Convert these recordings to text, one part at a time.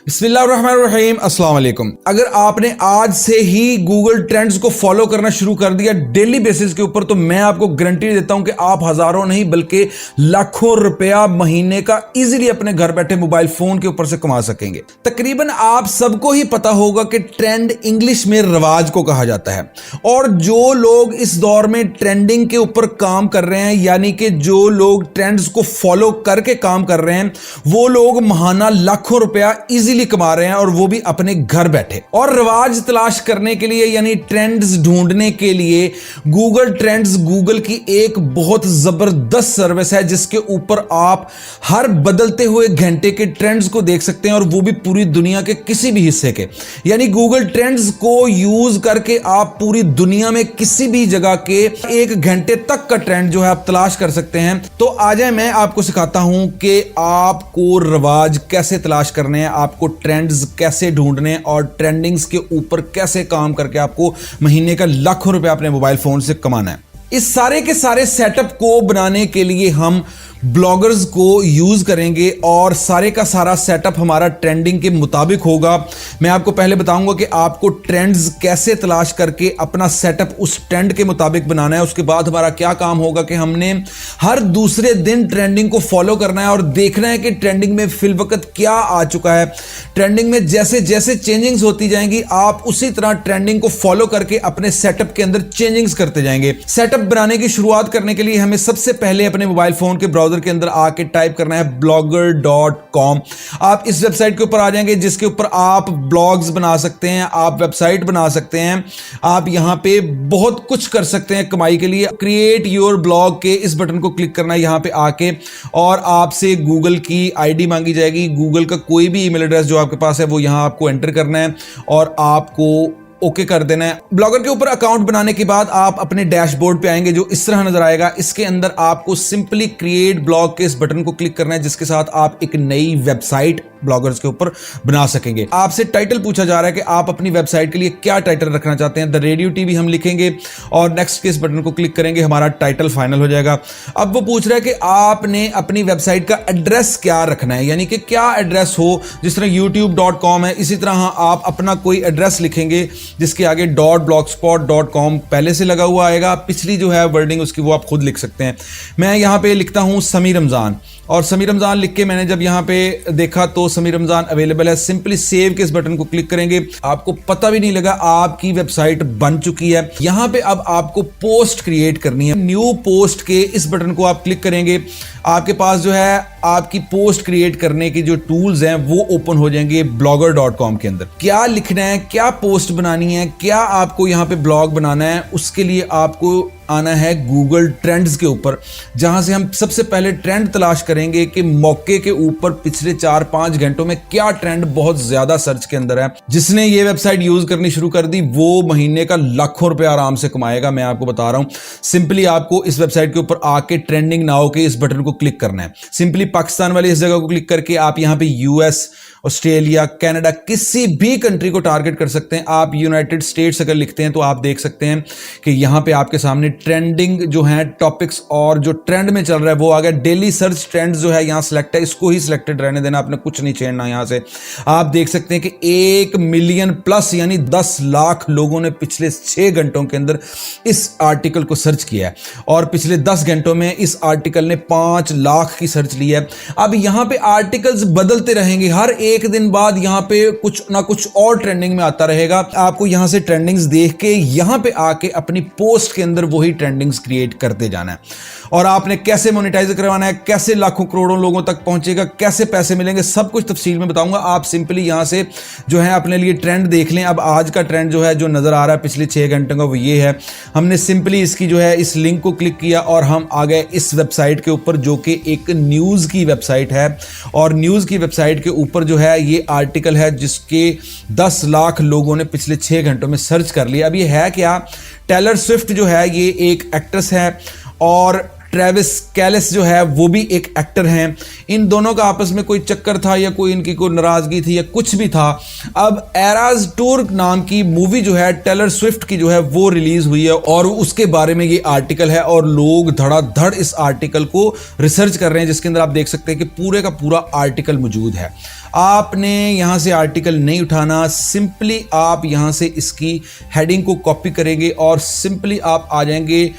बिस्मिल्लाहिर्रहमानिर्रहीम, अस्सलाम वालेकुम। अगर आपने आज से ही गूगल ट्रेंड्स को फॉलो करना शुरू कर दिया डेली बेसिस के ऊपर, तो मैं आपको गारंटी देता हूं कि आप हजारों नहीं बल्कि लाखों रुपया महीने का इजीली अपने घर बैठे मोबाइल फोन के ऊपर से कमा सकेंगे। तकरीबन आप सबको ही पता होगा कि ट्रेंड इंग्लिश में रिवाज को कहा जाता है, और जो लोग इस दौर में ट्रेंडिंग के ऊपर काम कर रहे हैं, यानी कि जो लोग ट्रेंड्स को फॉलो करके काम कर रहे हैं, वो लोग महाना लाखों रुपया इजीली कमा रहे हैं, और वो भी अपने घर बैठे। और रिवाज तलाश करने के लिए यानी ट्रेंड्स ढूंढने के लिए गूगल ट्रेंड्स गूगल की एक बहुत जबरदस्त सर्विस है, जिसके ऊपर आप हर बदलते हुए घंटे के ट्रेंड्स को देख सकते हैं, और वो भी पूरी दुनिया के किसी भी हिस्से के। यानी गूगल ट्रेंड्स को यूज करके आप पूरी दुनिया में किसी भी जगह के एक घंटे तक का ट्रेंड जो है आप तलाश कर सकते हैं। तो आ जाए, मैं आपको सिखाता हूं कि आपको रिवाज कैसे तलाश करने हैं, आपको ट्रेंड्स कैसे ढूंढने और ट्रेंडिंग्स के ऊपर कैसे काम करके आपको महीने का लाखों रुपया अपने मोबाइल फोन से कमाना है। इस सारे के सारे सेटअप को बनाने के लिए हम ब्लॉगर्स को यूज करेंगे, और सारे का सारा सेटअप हमारा ट्रेंडिंग के मुताबिक होगा। मैं आपको पहले बताऊंगा कि आपको ट्रेंड्स कैसे तलाश करके अपना सेटअप उस ट्रेंड के मुताबिक बनाना है। उसके बाद हमारा क्या काम होगा कि हमने हर दूसरे दिन ट्रेंडिंग को फॉलो करना है और देखना है कि ट्रेंडिंग में फिलवकत क्या आ चुका है। ट्रेंडिंग में जैसे जैसे चेंजिंग्स होती जाएंगी, आप उसी तरह ट्रेंडिंग को फॉलो करके अपने सेटअप के अंदर चेंजिंग्स करते जाएंगे। सेटअप बनाने की शुरुआत करने के लिए हमें सबसे पहले अपने मोबाइल फोन के ब्राउजर के अंदर आके टाइप करना है blogger.com। आप इस वेबसाइट के ऊपर आ जाएंगे, जिसके ऊपर आप ब्लॉग्स बना सकते हैं, आप वेबसाइट बना सकते हैं, आप यहां पे बहुत कुछ कर सकते हैं कमाई के लिए। क्रिएट योर ब्लॉग के इस बटन को क्लिक करना है यहां पे आके, और आपसे गूगल की आईडी मांगी जाएगी। गूगल का कोई भी ईमेल एड्रेस जो आपके पास है वो यहां आपको एंटर करना है, और आपको ओके कर देना है। ब्लॉगर के ऊपर अकाउंट बनाने के बाद आप अपने डैशबोर्ड पे आएंगे, जो इस तरह नजर आएगा। इसके अंदर आपको सिंपली क्रिएट ब्लॉग के इस बटन को क्लिक करना है, जिसके साथ आप एक नई वेबसाइट ब्लॉगर्स के ऊपर बना सकेंगे। आपसे टाइटल पूछा जा रहा है कि आप अपनी वेबसाइट के लिए क्या टाइटल रखना चाहते हैं। द रेडियो टीवी हम लिखेंगे और नेक्स्ट के इस बटन को क्लिक करेंगे, हमारा टाइटल फाइनल हो जाएगा। अब वो पूछ रहा है कि आपने अपनी वेबसाइट का एड्रेस क्या रखना है, यानी कि क्या एड्रेस हो। जिस तरह youtube.com है, इसी तरह आप अपना कोई एड्रेस लिखेंगे जिसके आगे .blogspot.com पहले से लगा हुआ आएगा। पिछली जो है वर्डिंग उसकी वो आप खुद लिख सकते हैं। मैं यहां पे लिखता हूं समी रमजान, और समी रमजान लिख के मैंने जब यहां पे देखा तो समी रमजान अवेलेबल है। सिंपली सेव के इस बटन को क्लिक करेंगे, आपको पता भी नहीं लगा आपकी वेबसाइट बन चुकी है। यहां पे अब आपको पोस्ट क्रिएट करनी है। न्यू पोस्ट के इस बटन को आप क्लिक करेंगे, आपके पास जो है आपकी पोस्ट क्रिएट करने की जो टूल्स हैं वो ओपन हो जाएंगे blogger.com के अंदर। क्या लिखना है, क्या पोस्ट बनानी है, क्या आपको यहां पे ब्लॉग बनाना है, उसके लिए आपको आना है गूगल ट्रेंड्स के ऊपर, जहां से हम सबसे पहले ट्रेंड तलाश करेंगे कि मौके के ऊपर पिछले 4-5 घंटों में क्या ट्रेंड बहुत ज्यादा सर्च के अंदर है। जिसने ये वेबसाइट यूज करनी शुरू कर दी वो महीने का लाखों रुपए आराम से कमाएगा, मैं आपको बता रहा हूं। सिंपली आपको इस वेबसाइट के ऊपर आके ट्रेंडिंग नाउ के इस बटन को क्लिक करना है। सिंपली पाकिस्तान वाली इस जगह को क्लिक करके आप यहां पे यूएस, ऑस्ट्रेलिया, कनाडा, किसी भी कंट्री को टारगेट कर सकते हैं। आप यूनाइटेड स्टेट्स अगर लिखते हैं तो आप देख सकते हैं कि यहां पे आपके सामने ट्रेंडिंग जो है टॉपिक्स और जो ट्रेंड में चल रहा है वो आ गया। डेली सर्च ट्रेंड्स जो है यहां सिलेक्ट है, इसको ही सिलेक्टेड रहने देना, आपने कुछ नहीं छेड़ना। यहां से आप देख सकते हैं कि 1 मिलियन प्लस यानी 10 लाख लोगों ने पिछले 6 घंटों के अंदर इस आर्टिकल को सर्च किया है, और पिछले 10 घंटों में इस आर्टिकल ने 5 लाख की सर्च ली है। अब यहां पे आर्टिकल्स बदलते रहेंगे, हर एक दिन बाद यहां पे कुछ ना कुछ और ट्रेंडिंग में आता रहेगा। आपको यहां से ट्रेंडिंग्स देख के यहां पे आके अपनी पोस्ट के अंदर वही ट्रेंडिंग्स क्रिएट करते जाना है। और आपने कैसे मोनेटाइज करवाना है, कैसे लाखों करोड़ों लोगों तक पहुंचेगा, कैसे पैसे मिलेंगे, सब कुछ तफसील में बताऊंगा। आप सिंपली यहां से जो है अपने लिए ट्रेंड देख लें। अब आज का ट्रेंड जो है जो नजर आ रहा है पिछले 6 घंटों का वो ये है। हमने सिंपली इसकी जो है इस लिंक को क्लिक किया और हम आ गए इस वेबसाइट के ऊपर, जो कि एक न्यूज की वेबसाइट है। और न्यूज की वेबसाइट के ऊपर जो है ये आर्टिकल है जिसके 10 लाख लोगों ने पिछले 6 घंटों में सर्च कर लिया। अब ये है क्या, टेलर स्विफ्ट जो है ये एक एक्ट्रेस है, और ट्रेविस कैलिस जो है वो भी एक एक्टर हैं। इन दोनों का आपस में कोई चक्कर था या कोई इनकी कोई नाराजगी थी या कुछ भी था। अब एराज टूर नाम की मूवी जो है टेलर स्विफ्ट की जो है वो रिलीज हुई है और उसके बारे में ये आर्टिकल है और लोग धड़ाधड़ इस आर्टिकल को रिसर्च कर रहे हैं, जिसके अंदर आप देख सकते हैं कि पूरे का पूरा आर्टिकल मौजूद है। आपने यहां से आर्टिकल नहीं उठाना, सिंपली आप यहां से इसकी हेडिंग को कॉपी करेंगे और सिंपली आप आ जाएंगे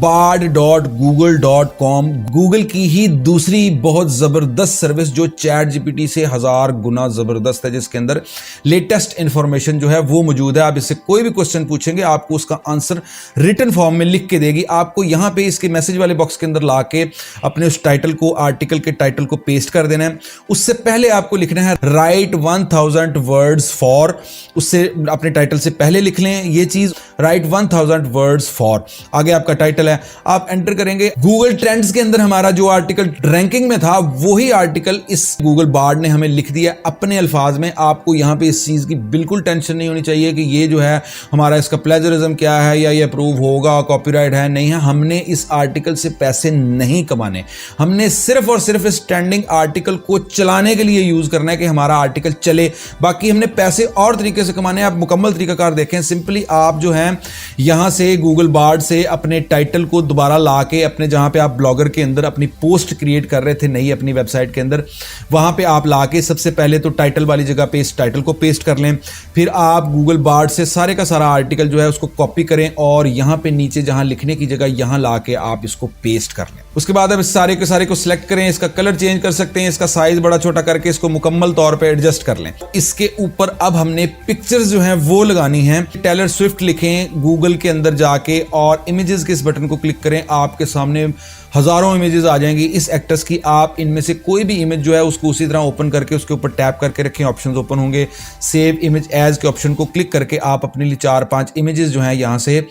bard.google.com। गूगल की ही दूसरी बहुत ज़बरदस्त सर्विस जो चैट जीपीटी से 1000 गुना ज़बरदस्त है, जिसके अंदर लेटेस्ट इंफॉर्मेशन जो है वो मौजूद है। आप इससे कोई भी क्वेश्चन पूछेंगे आपको उसका आंसर रिटन फॉर्म में लिख के देगी। आपको यहां पे इसके मैसेज वाले बॉक्स के अंदर लाके अपने उस टाइटल को, आर्टिकल के टाइटल को पेस्ट कर देना है। उससे पहले आपको लिखना है राइट 1000 वर्ड्स फॉर, उससे अपने टाइटल से पहले लिख लें ये चीज, राइट 1000 वर्ड्स फॉर, आगे आपका टाइटल है, आप एंटर करेंगे। गूगल ट्रेंड्स के अंदर हमारा जो आर्टिकल रैंकिंग में था वही आर्टिकल इस गूगल बार्ड ने हमें लिख दिया अपने अल्फाज में। आपको यहां पे इस चीज की बिल्कुल टेंशन नहीं होनी चाहिए कि ये जो है हमारा इसका प्लेजरिज्म क्या है या ये अप्रूव होगा, कॉपीराइट है, नहीं है। हमने इस आर्टिकल से पैसे नहीं कमाने, हमने सिर्फ और सिर्फ इस ट्रेंडिंग आर्टिकल को चलाने के लिए यूज करना है कि हमारा आर्टिकल चले। बाकी हमने पैसे और तरीके से कमाने। आप मुकम्मल तरीकाकार देखें। सिंपली आप जो है यहां से गूगल बार्ड से अपने टाइटल को दोबारा लाके अपने जहां पे आप ब्लॉगर के अंदर अपनी पोस्ट क्रिएट कर रहे थे नई अपनी वेबसाइट के अंदर, वहां पे आप लाके सबसे पहले तो टाइटल वाली जगह पे इस टाइटल को पेस्ट कर लें। फिर आप गूगल बार्ड से सारे का सारा आर्टिकल जो है उसको कॉपी करें और यहां पे नीचे जहां लिखने की जगह यहां लाके आप इसको पेस्ट कर लें। उसके बाद अब इस सारे के सारे को सिलेक्ट करें, इसका कलर चेंज कर सकते हैं, इसका साइज बड़ा छोटा करके इसको मुकम्मल तौर पे एडजस्ट कर लें। इसके ऊपर अब हमने पिक्चर्स जो हैं वो लगानी है। टेलर स्विफ्ट लिखें गूगल के अंदर जाके और इमेजेस के इस बटन को क्लिक करें, आपके सामने हजारों इमेजेस आ जाएंगी इस एक्ट्रेस की। आप इनमें से कोई भी इमेज जो है उसको उसी तरह ओपन करके उसके ऊपर टैप करके रखें, ऑप्शंस ओपन होंगे। सेव इमेज एज के ऑप्शन को क्लिक करके आप अपने लिए 4-5 इमेजेस जो हैं यहां से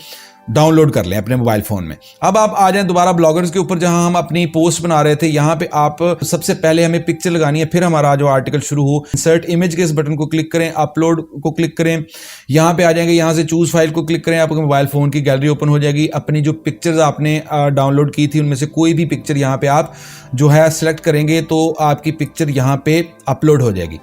डाउनलोड कर लें अपने मोबाइल फोन में। अब आप आ जाएं दोबारा ब्लॉगर्स के ऊपर जहां हम अपनी पोस्ट बना रहे थे। यहां पे आप सबसे पहले हमें पिक्चर लगानी है, फिर हमारा जो आर्टिकल शुरू हो। इंसर्ट इमेज के इस बटन को क्लिक करें, अपलोड को क्लिक करें, यहां पे आ जाएंगे, यहां से चूज फाइल को क्लिक करें, आपके मोबाइल फोन की गैलरी ओपन हो जाएगी। अपनी जो पिक्चर्स आपने डाउनलोड की थी उनमें से कोई भी पिक्चर यहां पे आप जो है सिलेक्ट करेंगे तो आपकी पिक्चर यहां पे अपलोड हो जाएगी।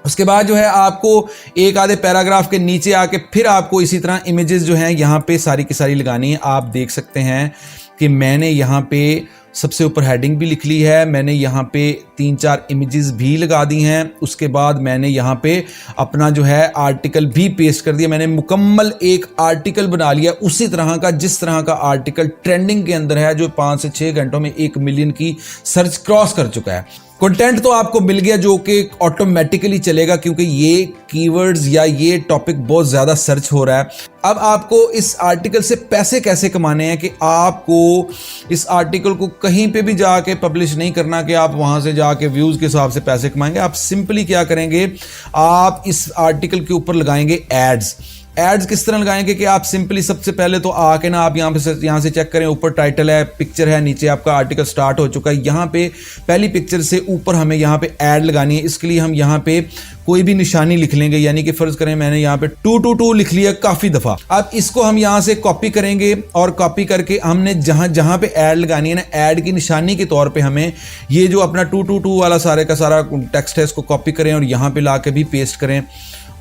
उसके बाद जो है आपको एक आधे पैराग्राफ के नीचे आके फिर आपको इसी तरह इमेजेस जो हैं यहाँ पे सारी की सारी लगानी है। आप देख सकते हैं कि मैंने यहाँ पे सबसे ऊपर हेडिंग भी लिख ली है, मैंने यहाँ पे 3-4 इमेजेस भी लगा दी हैं। उसके बाद मैंने यहाँ पे अपना जो है आर्टिकल भी पेस्ट कर दिया। मैंने मुकम्मल एक आर्टिकल बना लिया उसी तरह का जिस तरह का आर्टिकल ट्रेंडिंग के अंदर है, जो 5 से 6 घंटों में 1 मिलियन की सर्च क्रॉस कर चुका है। कंटेंट तो आपको मिल गया जो कि ऑटोमेटिकली चलेगा क्योंकि ये कीवर्ड्स या ये टॉपिक बहुत ज़्यादा सर्च हो रहा है। अब आपको इस आर्टिकल से पैसे कैसे कमाने हैं कि आपको इस आर्टिकल को कहीं पे भी जाके पब्लिश नहीं करना कि आप वहां से जाके व्यूज़ के हिसाब से पैसे कमाएंगे। आप सिंपली क्या करेंगे, आप इस आर्टिकल के ऊपर लगाएंगे एड्स। एड्स किस तरह लगाएंगे कि आप सिंपली सबसे पहले तो आके ना आप यहाँ से चेक करें, ऊपर टाइटल है, पिक्चर है, नीचे आपका आर्टिकल स्टार्ट हो चुका है। यहाँ पे पहली पिक्चर से ऊपर हमें यहाँ पे ऐड लगानी है। इसके लिए हम यहाँ पे कोई भी निशानी लिख लेंगे, यानी कि फर्ज करें मैंने यहाँ पे 222 लिख लिया काफी दफा। अब इसको हम यहाँ से कॉपी करेंगे और कॉपी करके हमने जहां जहां पे ऐड लगानी है ना, ऐड की निशानी के तौर पे हमें ये जो अपना 222 वाला सारे का सारा टेक्स्ट है इसको कॉपी करें और यहाँ पे ला के भी पेस्ट करें।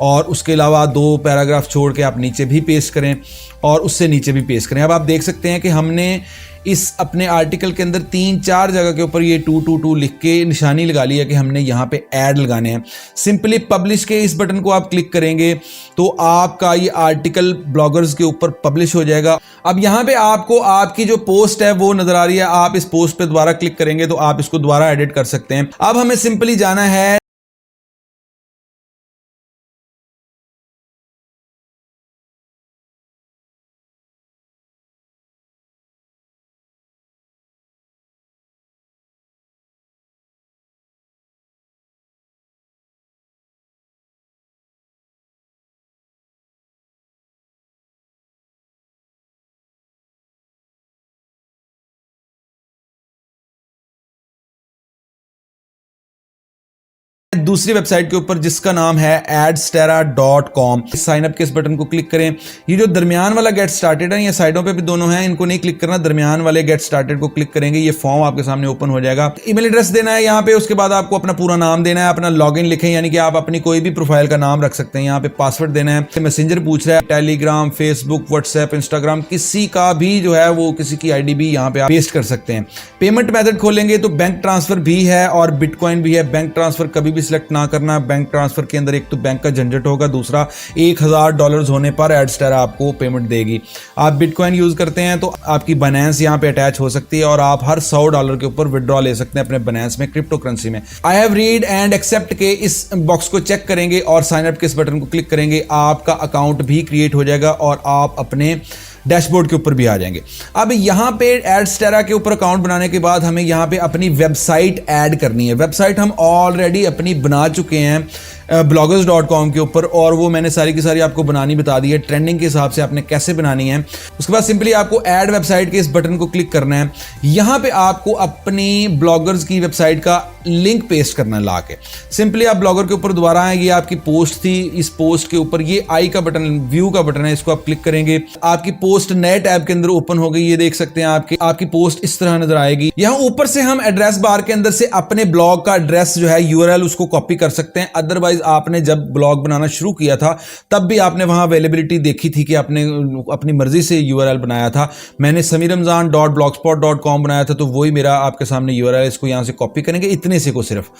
और उसके अलावा 2 पैराग्राफ छोड़ के आप नीचे भी पेस्ट करें और उससे नीचे भी पेस्ट करें। अब आप देख सकते हैं कि हमने इस अपने आर्टिकल के अंदर 3-4 जगह के ऊपर ये 222 लिख के निशानी लगा ली है कि हमने यहाँ पे ऐड लगाने हैं। सिंपली पब्लिश के इस बटन को आप क्लिक करेंगे तो आपका ये आर्टिकल ब्लॉगर्स के ऊपर पब्लिश हो जाएगा। अब यहाँ पे आपको आपकी जो पोस्ट है वो नजर आ रही है, आप इस पोस्ट पे दोबारा क्लिक करेंगे तो आप इसको दोबारा एडिट कर सकते हैं। अब हमें सिंपली जाना है दूसरी वेबसाइट के ऊपर जिसका नाम है adstera.com। साइन अप के इस बटन को क्लिक करें। ये जो दरमियान वाला गेट स्टार्टेड है, ये साइडों पे भी दोनों हैं, इनको नहीं क्लिक करना, दरमियान वाले गेट स्टार्टेड को क्लिक करेंगे, ये फॉर्म आपके सामने ओपन हो जाएगा। ईमेल एड्रेस देना है यहाँ पे, उसके बाद आपको अपना पूरा नाम देना है, अपना लॉगिन लिखें, यानी कि आप अपनी कोई भी प्रोफाइल का नाम रख सकते हैं। यहाँ पे पासवर्ड देना है। मैसेंजर पूछ रहा है, टेलीग्राम, फेसबुक, व्हाट्सएप, इंस्टाग्राम, किसी का भी जो है वो किसी की आईडी भी यहाँ पे आप पेस्ट कर सकते हैं। पेमेंट मेथड खोलेंगे तो बैंक ट्रांसफर भी है और बिटकॉइन भी है। बैंक ट्रांसफर कभी भी सिलेक्ट ना करना। बैंक ट्रांसफर के अंदर एक तो बैंक का झंझट होगा, दूसरा $1000 होने पर एडस्टेरा आपको पेमेंट देगी। आप बिटकॉइन यूज करते हैं तो आपकी बाइनेंस यहाँ पे अटैच हो सकती है और आप हर $100 के ऊपर विड्रॉ ले सकते हैं अपने बाइनेंस में, क्रिप्टो करेंसी में। I have read and accept के इस बॉक्स को चेक करेंगे और साइन अप के इस बटन को क्लिक करेंगे। आपका अकाउंट भी क्रिएट हो जाएगा और आप अपने डैशबोर्ड के ऊपर भी आ जाएंगे। अब यहाँ पे एडस्टेरा के ऊपर अकाउंट बनाने के बाद हमें यहाँ पे अपनी वेबसाइट ऐड करनी है। वेबसाइट हम ऑलरेडी अपनी बना चुके हैं bloggers.com के ऊपर, और वो मैंने सारी की सारी आपको बनानी बता दी है, ट्रेंडिंग के हिसाब से आपने कैसे बनानी है। उसके बाद सिंपली आपको ऐड वेबसाइट के इस बटन को क्लिक करना है। यहाँ पे आपको अपनी ब्लॉगर्स की वेबसाइट का लिंक पेस्ट करना है ला के। सिंपली आप ब्लॉगर के ऊपर दोबारा आएंगे, आपकी पोस्ट थी, इस पोस्ट के ऊपर ये आई का बटन, व्यू का बटन है, इसको आप क्लिक करेंगे। आपकी पोस्ट नए टैब के अंदर ओपन हो गई, ये देख सकते हैं आपकी पोस्ट इस तरह नजर आएगी। यहाँ ऊपर से हम एड्रेस बार के अंदर से अपने ब्लॉग का एड्रेस जो है यूआरएल उसको कॉपी कर सकते हैं। अदरवाइज आपने जब ब्लॉग बनाना शुरू किया था तब भी आपने वहां अवेलेबिलिटी देखी थी कि आपने अपनी मर्जी से यूआरएल बनाया था। मैंने samirramzan.blogspot.com बनाया था, तो वही मेरा आपके सामने यूआरएल, इसको यहां से कॉपी करेंगे इतने से को सिर्फ।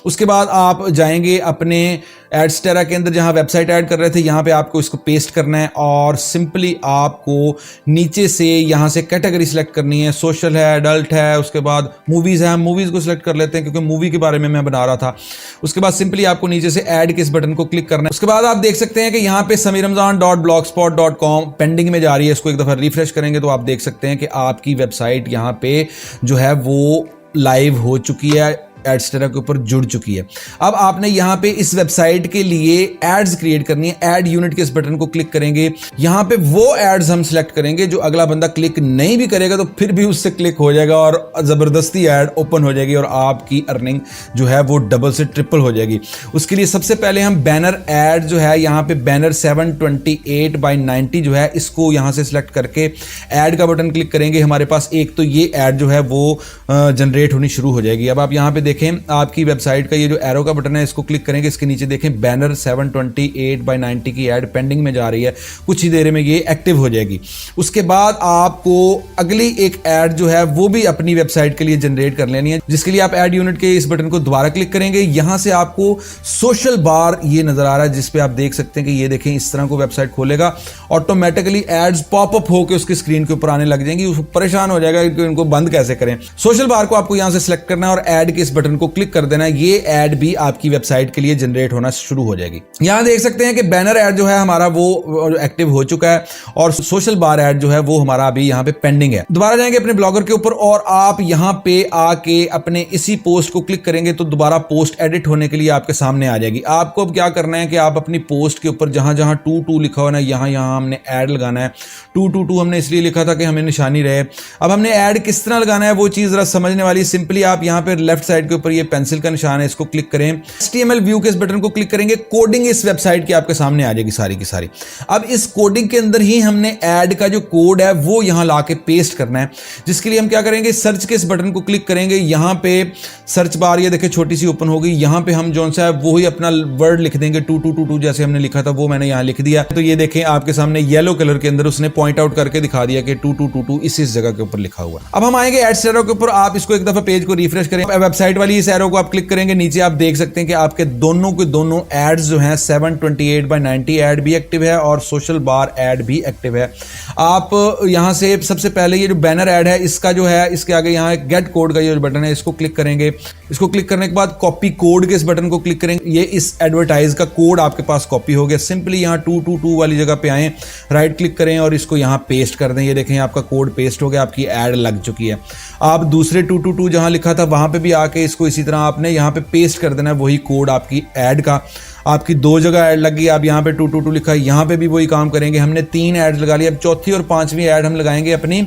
उसके बाद आप जाएंगे अपने एडस्टेरा के अंदर जहां वेबसाइट ऐड कर रहे थे, यहां पे आपको इसको पेस्ट करना है और सिंपली आपको नीचे से यहां से कैटेगरी सिलेक्ट करनी है। सोशल है, एडल्ट है, उसके बाद मूवीज है, मूवीज को सिलेक्ट कर लेते हैं क्योंकि मूवी के बारे में मैं बना रहा था। उसके बाद सिंपली आपको नीचे से ऐड के इस बटन को क्लिक करना है। उसके बाद आप देख सकते हैं कि यहां पे samirramzan.blogspot.com पेंडिंग में जा रही है। इसको एक दफा रिफ्रेश करेंगे तो आप देख सकते हैं कि आपकी वेबसाइट यहां पे जो है वो लाइव हो चुकी है, एडस्टेरा के ऊपर जुड़ चुकी है। अब आपने यहां पे इस वेबसाइट के लिए एड्स क्रिएट करनी है। ऐड यूनिट के इस बटन को क्लिक करेंगे। यहां पे वो एड्स हम सिलेक्ट करेंगे जो अगला बंदा क्लिक नहीं भी करेगा तो फिर भी उससे क्लिक हो जाएगा और जबरदस्ती ऐड ओपन हो जाएगी और आपकी अर्निंग जो है वो डबल से ट्रिपल हो जाएगी। उसके लिए सबसे पहले हम बैनर ऐड जो है, यहां पे बैनर 728x90 जो है, इसको यहां से सिलेक्ट करके ऐड का बटन क्लिक करेंगे। हमारे पास एक तो ये ऐड जो है वो जनरेट होनी शुरू हो जाएगी। अब आप यहां पे देखें आपकी वेबसाइट का ये जो एरो का बटन है, इसको क्लिक करेंगे। इसके नीचे देखें बैनर 728x90 की ऐड पेंडिंग में जा रही है, कुछ ही देर में ये एक्टिव हो जाएगी। उसके बाद आपको अगली एक ऐड जो है वो भी अपनी वेबसाइट के लिए जनरेट कर लेनी है, जिसके लिए आप ऐड यूनिट के इस बटन को दोबारा क्लिक करेंगे। यहां से आपको सोशल बार ये नजर आ रहा है जिसपे आप देख सकते हैं कि ये देखें इस तरह को वेबसाइट खोलेगा, ऑटोमेटिकली एड्स पॉपअप होकर उसकी स्क्रीन के ऊपर आने लग जाएंगी। परेशान हो जाएगा कि इनको बंद कैसे करें। सोशल बार को आपको यहां से सिलेक्ट करना है और ऐड के इस बटन को क्लिक कर देना है। ये ऐड भी आपकी वेबसाइट के लिए जनरेट होना शुरू हो जाएगी। यहां देख सकते हैं कि बैनर ऐड जो है हमारा वो एक्टिव हो चुका है और सोशल बार ऐड जो है वो हमारा अभी यहां पे पेंडिंग है। दोबारा जाएंगे अपने ब्लॉगर के ऊपर और आप यहां पे आके अपने इसी पोस्ट को क्लिक करेंगे तो दोबारा पोस्ट एडिट होने के लिए आपके सामने आ जाएगी। आपको अब क्या करना है कि आप अपनी पोस्ट के ऊपर जहां जहां 22 लिखा हुआ है, यहां हमने ऐड लगाना है। 222 हमने इसलिए लिखा था कि हमें निशानी रहे। अब हमने ऐड किस तरह लगाना है वो चीज जरा समझने वाली। सिंपली आप यहां पे लेफ्ट साइड के ऊपर ये पेंसिल का निशान है, इसको क्लिक करें। HTML व्यू के इस बटन को क्लिक करेंगे। कोडिंग इस वेबसाइट की आपके सामने आ जाएगी सारी की सारी। अब इस कोडिंग के अंदर ही हमने ऐड का जो कोड है वो यहां लाके पेस्ट करना है, जिसके लिए हम क्या करेंगे, सर्च के इस बटन को क्लिक करेंगे। यहां पे सर्च बार ये देखिए छोटी सी ओपन हो गई। यहां पे हम जोन सा है वो ही अपना वर्ड लिख देंगे, 2222 जैसे हमने लिखा था वो मैंने यहां लिख दिया। तो ये देखें आपके सामने येलो कलर के अंदर उसने पॉइंट आउट करके दिखा दिया कि 2222 इस जगह के ऊपर लिखा हुआ। अब हम आएंगे एडस्टेरा के ऊपर। आप इसको एक दफा पेज को रिफ्रेश करें, वेबसाइट वाली इस एरो को आप क्लिक करेंगे। नीचे आप देख सकते हैं कि आपके दोनों के दोनों एड्स जो हैं 728x90 ऐड भी एक्टिव है और सोशल बार ऐड भी एक्टिव है। आप यहां से सबसे पहले ये जो बैनर ऐड है इसका जो है, इसके आगे यहां गेट कोड का ये जो बटन है इसको क्लिक करेंगे। इसको क्लिक करने के बाद कॉपी कोड के इस बटन को क्लिक करेंगे। ये इस एडवर्टाइज का कोड आपके पास कॉपी हो गया। सिंपली यहां 222 वाली जगह पे आए, राइट क्लिक करें और इसको यहां पेस्ट कर दें। ये देखें आपका कोड पेस्ट हो गया, आपकी ऐड लग चुकी है। आप दूसरे 222 जहां लिखा था वहां पे भी आके इसको इसी तरह आपने यहां पे पेस्ट कर देना है, वही कोड आपकी ऐड का। आपकी 2 जगह ऐड लग गई, आप यहाँ पे 222 लिखा है, यहाँ पे भी वही काम करेंगे। हमने 3 ऐड लगा ली, अब चौथी और 5वीं ऐड हम लगाएंगे अपनी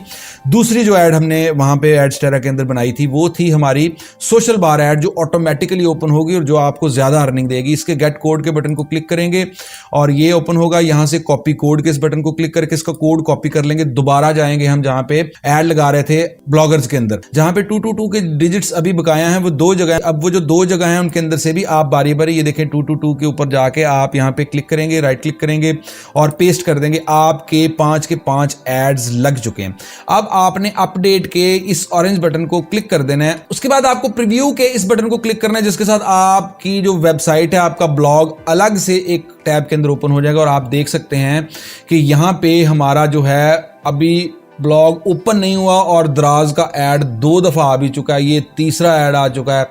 दूसरी जो ऐड हमने वहाँ पे एडस्टेरा के अंदर बनाई थी, वो थी हमारी सोशल बार ऐड, जो ऑटोमेटिकली ओपन होगी और जो आपको ज़्यादा अर्निंग देगी। इसके गेट कोड के बटन को क्लिक करेंगे और ये ओपन होगा। यहाँ से कॉपी कोड के इस बटन को क्लिक करके इसका कोड कॉपी कर लेंगे। दोबारा जाएंगे हम जहाँ पे ऐड लगा रहे थे ब्लॉगर्स के अंदर, जहाँ पे 222 के डिजिट्स अभी बकाया हैं वो 2 जगह। अब वो जो 2 जगह हैं उनके अंदर से भी आप बारी बारी ये देखें 222 के ऊपर जाके आप यहाँ पे क्लिक करेंगे, राइट क्लिक करेंगे और पेस्ट कर देंगे। आपके 5 के 5 एड्स लग चुके हैं। अब आपने अपडेट के इस ऑरेंज बटन को क्लिक कर देना है। उसके बाद आपको प्रीव्यू के इस बटन को क्लिक करना है, जिसके साथ आपकी जो वेबसाइट है, आपका ब्लॉग अलग से एक टैब के अंदर ओपन हो जाएगा और आप देख सकते हैं कि यहाँ पे हमारा जो है अभी ब्लॉग ओपन नहीं हुआ और दराज का ऐड 2 दफ़ा आ भी चुका है, ये तीसरा ऐड आ चुका है।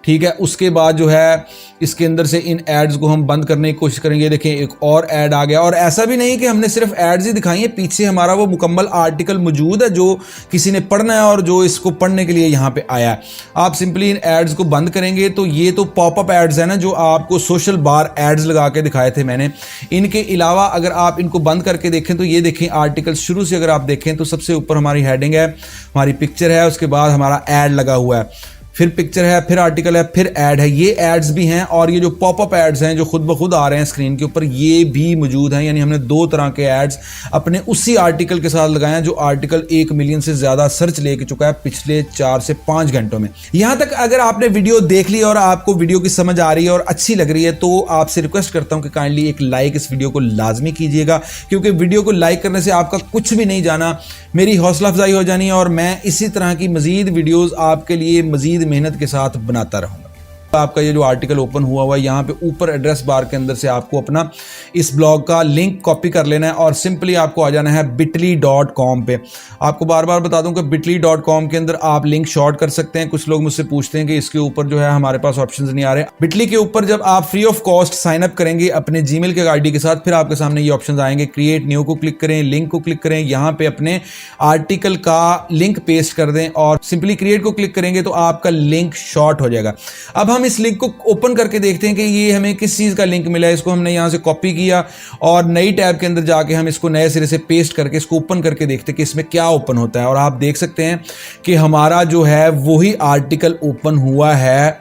ठीक है, उसके बाद जो है इसके अंदर से इन एड्स को हम बंद करने की कोशिश करेंगे। देखें एक और ऐड आ गया, और ऐसा भी नहीं कि हमने सिर्फ एड्स ही दिखाई है, पीछे हमारा वो मुकम्मल आर्टिकल मौजूद है जो किसी ने पढ़ना है और जो इसको पढ़ने के लिए यहाँ पे आया है। आप सिंपली इन एड्स को बंद करेंगे तो ये तो पॉपअप एड्स है ना, जो आपको सोशल बार एड्स लगा के दिखाए थे मैंने। इनके अलावा अगर आप इनको बंद करके देखें तो ये देखें आर्टिकल शुरू से अगर आप देखें तो सबसे ऊपर हमारी हेडिंग है, हमारी पिक्चर है, उसके बाद हमारा ऐड लगा हुआ है, फिर पिक्चर है, फिर आर्टिकल है, फिर ऐड है। ये एड्स भी हैं और ये जो पॉपअप एड्स हैं जो खुद ब खुद आ रहे हैं स्क्रीन के ऊपर, ये भी मौजूद हैं। यानी हमने 2 तरह के एड्स अपने उसी आर्टिकल के साथ लगाए हैं जो आर्टिकल 1 मिलियन से ज़्यादा सर्च लेके चुका है पिछले 4 से 5 घंटों में। यहाँ तक अगर आपने वीडियो देख ली और आपको वीडियो की समझ आ रही है और अच्छी लग रही है तो आपसे रिक्वेस्ट करता हूँ कि काइंडली एक लाइक इस वीडियो को लाजमी कीजिएगा, क्योंकि वीडियो को लाइक करने से आपका कुछ भी नहीं जाना, मेरी हौसला अफजाई हो जानी है और मैं इसी तरह की मजीद वीडियोज़ आपके लिए मजीद मेहनत के साथ बनाता रहूँगा। आपका ये जो आर्टिकल ओपन हुआ है, यहाँ पे ऊपर एड्रेस बार के अंदर से आपको अपना इस ब्लॉग का लिंक कॉपी कर लेना है और सिंपली आपको आ जाना है bitly.com पे। आपको बार बार बता दूं कि bitly.com के अंदर आप लिंक शॉर्ट कर सकते हैं। कुछ लोग मुझसे पूछते हैं कि इसके ऊपर जो है हमारे पास ऑप्शंस नहीं आ रहे। बिटली के ऊपर जब आप free of cost sign up करेंगे अपने जीमेल के आईडी के साथ, फिर आपके सामने ये ऑप्शंस आएंगे। क्रिएट न्यू को क्लिक करें, लिंक को क्लिक करें, यहाँ पे अपने आर्टिकल का लिंक पेस्ट कर दें और सिंपली क्रिएट को क्लिक करेंगे तो आपका लिंक शॉर्ट हो जाएगा। अब हम इस लिंक को ओपन करके देखते हैं कि ये हमें किस चीज़ का लिंक मिला है। इसको हमने यहाँ से कॉपी किया और नई टैब के अंदर जाके हम इसको नए सिरे से पेस्ट करके इसको ओपन करके देखते हैं कि इसमें क्या ओपन होता है। और आप देख सकते हैं कि हमारा जो है वही आर्टिकल ओपन हुआ है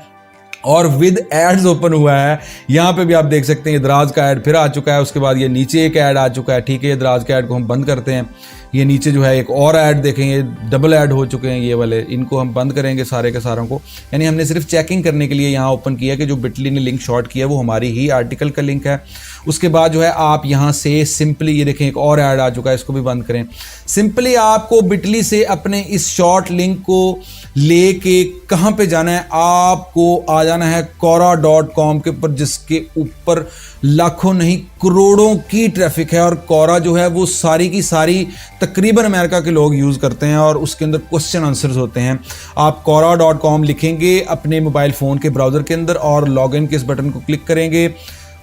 और विद एड्स ओपन हुआ है। यहाँ पे भी आप देख सकते हैं दराज का ऐड फिर आ चुका है। उसके बाद ये नीचे एक ऐड आ चुका है। ठीक है, दराज के ऐड को हम बंद करते हैं। ये नीचे जो है एक और ऐड देखेंगे, डबल ऐड हो चुके हैं ये वाले, इनको हम बंद करेंगे सारे के सारों को। यानी हमने सिर्फ चेकिंग करने के लिए यहाँ ओपन किया कि जो बिटली ने लिंक शॉर्ट किया वो हमारी ही आर्टिकल का लिंक है। उसके बाद जो है आप यहाँ से सिंपली ये देखें एक और ऐड आ चुका है, इसको भी बंद करें। सिंपली आपको बिटली से अपने इस शॉर्ट लिंक को लेके कहाँ पे जाना है, आपको आ जाना है quora.com के ऊपर, जिसके ऊपर लाखों नहीं करोड़ों की ट्रैफिक है। और Quora जो है वो सारी की सारी तकरीबन अमेरिका के लोग यूज़ करते हैं और उसके अंदर क्वेश्चन आंसर्स होते हैं। आप quora.com लिखेंगे अपने मोबाइल फ़ोन के ब्राउज़र के अंदर और लॉगिन के इस बटन को क्लिक करेंगे,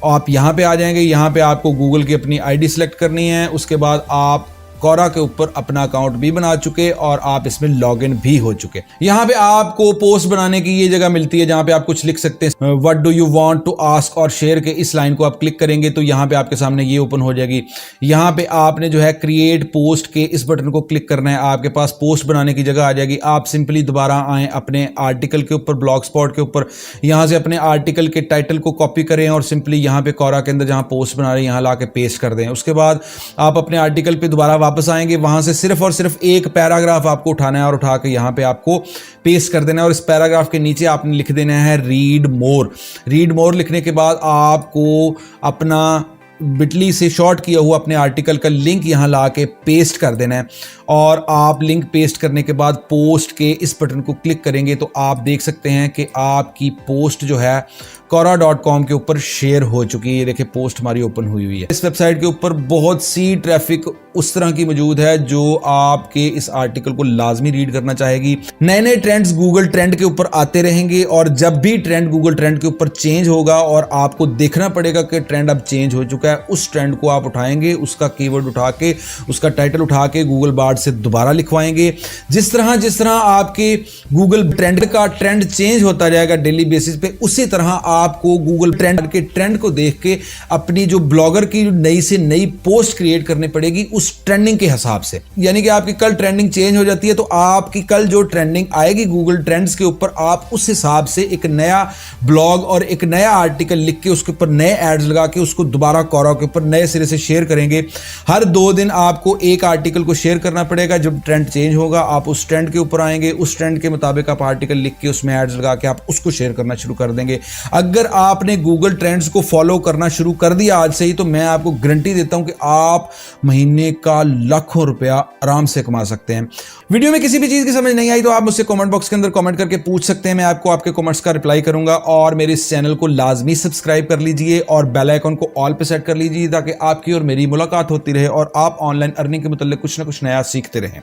आप यहाँ पे आ जाएंगे। यहाँ पे आपको गूगल की अपनी आईडी सेलेक्ट करनी है। उसके बाद आप Quora के ऊपर अपना अकाउंट भी बना चुके और आप इसमें लॉगिन भी हो चुके। यहाँ पे आपको पोस्ट बनाने की ये जगह मिलती है जहाँ पे आप कुछ लिख सकते हैं, what do you want to ask और शेयर के इस लाइन को आप क्लिक करेंगे तो यहाँ पे आपके सामने ये ओपन हो जाएगी। यहाँ पे आपने जो है क्रिएट पोस्ट के इस बटन को क्लिक करना है, आपके पास पोस्ट बनाने की जगह आ जाएगी। आप सिंपली दोबारा आएँ अपने आर्टिकल के ऊपर, ब्लॉग स्पॉट के ऊपर, यहाँ से अपने आर्टिकल के टाइटल को कॉपी करें और सिंपली यहाँ पे Quora के अंदर जहाँ पोस्ट बना रहे हैं यहाँ ला के पेस्ट कर दें। उसके बाद आप अपने आर्टिकल पे दोबारा वापस आएंगे, वहां से सिर्फ और सिर्फ एक पैराग्राफ आपको उठाना है और उठा के यहाँ पे आपको पेस्ट कर देना है। और इस पैराग्राफ के नीचे आपने लिख देना है रीड मोर। रीड मोर लिखने के बाद आपको अपना बिटली से शॉर्ट किया हुआ अपने आर्टिकल का लिंक यहाँ ला के पेस्ट कर देना है। और आप लिंक पेस्ट करने के बाद पोस्ट के इस बटन को क्लिक करेंगे तो आप देख सकते हैं कि आपकी पोस्ट जो है Quora.com के ऊपर शेयर हो चुकी है। ये देखिए पोस्ट हमारी ओपन हुई है। इस वेबसाइट के ऊपर बहुत सी ट्रैफिक उस तरह की मौजूद है जो आपके इस आर्टिकल को लाजमी रीड करना चाहेगी। नए नए ट्रेंड्स गूगल ट्रेंड के ऊपर आते रहेंगे और जब भी ट्रेंड गूगल ट्रेंड के ऊपर चेंज होगा और आपको देखना पड़ेगा कि ट्रेंड अब चेंज हो चुका चुका है उस ट्रेंड को आप उठाएंगे, उसका कीवर्ड उठा के, उसका टाइटल उठा के गूगल बार्ड से दोबारा लिखवाएंगे। जिस तरह आपके गूगल ट्रेंड का ट्रेंड चेंज होता जाएगा डेली बेसिस पे, उसी तरह आपको गूगल ट्रेंड के ट्रेंड को देख के अपनी जो ब्लॉगर की नई से नई पोस्ट क्रिएट करनी पड़ेगी उस ट्रेंडिंग के हिसाब से। यानी कि आपकी कल ट्रेंडिंग चेंज हो जाती है तो आपकी कल जो ट्रेंडिंग आएगी गूगल ट्रेंड्स के ऊपर, आप उस हिसाब से एक नया ब्लॉग और एक नया आर्टिकल लिख के उसके ऊपर नए एड्स लगा के उसको दोबारा कौरा के ऊपर नए सिरे से शेयर करेंगे। हर 2 दिन आपको एक आर्टिकल को शेयर करना पड़ेगा। जब ट्रेंड चेंज होगा आप उस ट्रेंड के ऊपर आएंगे, उस ट्रेंड के मुताबिक आप आर्टिकल लिख के उसमें एड्स लगा के आप उसको शेयर करना शुरू कर देंगे। अगर आपने गूगल ट्रेंड्स को फॉलो करना शुरू कर दिया आज से ही, तो मैं आपको गारंटी देता हूं कि आप महीने का लाखों रुपया आराम से कमा सकते हैं। वीडियो में किसी भी चीज की समझ नहीं आई तो आप मुझसे कमेंट बॉक्स के अंदर कमेंट करके पूछ सकते हैं, मैं आपको आपके कमेंट्स का रिप्लाई करूंगा। और मेरे इस चैनल को लाजमी सब्सक्राइब कर लीजिए और बेल आइकन को ऑल पे सेट कर लीजिए ताकि आपकी और मेरी मुलाकात होती रहे और आप ऑनलाइन अर्निंग के मुताल्लिक कुछ ना कुछ नया सीखते रहें।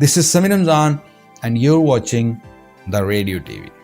This is Sameer Ramzan and you are watching the radio TV.